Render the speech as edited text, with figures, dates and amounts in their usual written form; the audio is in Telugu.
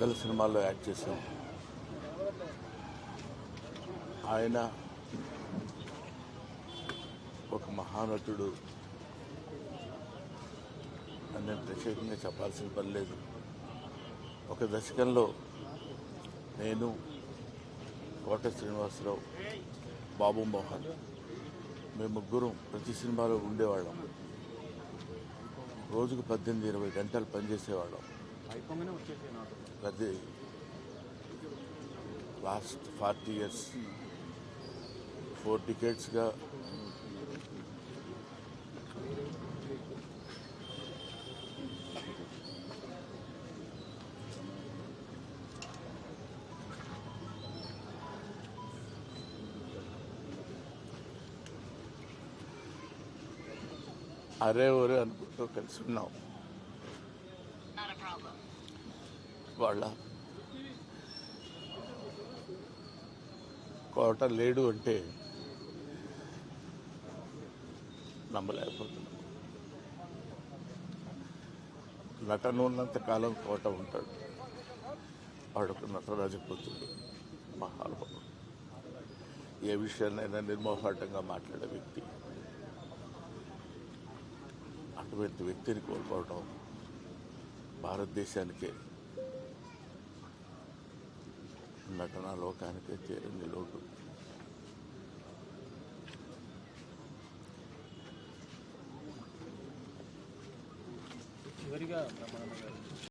వందల సినిమాల్లో యాక్ట్ చేశాం. ఆయన ఒక మహానటుడు అని నేను ప్రత్యేకంగా చెప్పాల్సిన పని లేదు. ఒక దశకంలో నేను, కోట శ్రీనివాసరావు, బాబు మోహన్ మేము ముగ్గురం ప్రతి సినిమాలో ఉండేవాళ్ళం. రోజుకు 18-20 గంటలు పనిచేసేవాళ్ళం. అది లాస్ట్ 40 years 4 decadesగా అరే ఒరే అనుకుంటూ కలిసి ఉన్నాం. వాళ్ళ కోట లేడు అంటే నమ్మలేకపోతున్నాం. నటన ఉన్నంత కాలం కోట ఉంటాడు. వాడొక నటరాజపుత్రుడు, మహానుభావుడు, ఏ విషయాన్నైనా నిర్మోహాటంగా మాట్లాడే వ్యక్తి. అటువంటి వ్యక్తిని కోల్పోవడం భారతదేశానికే, నటనా లోకానికే తీరని లోటు. చివరిగా బ్రహ్మానంద గారు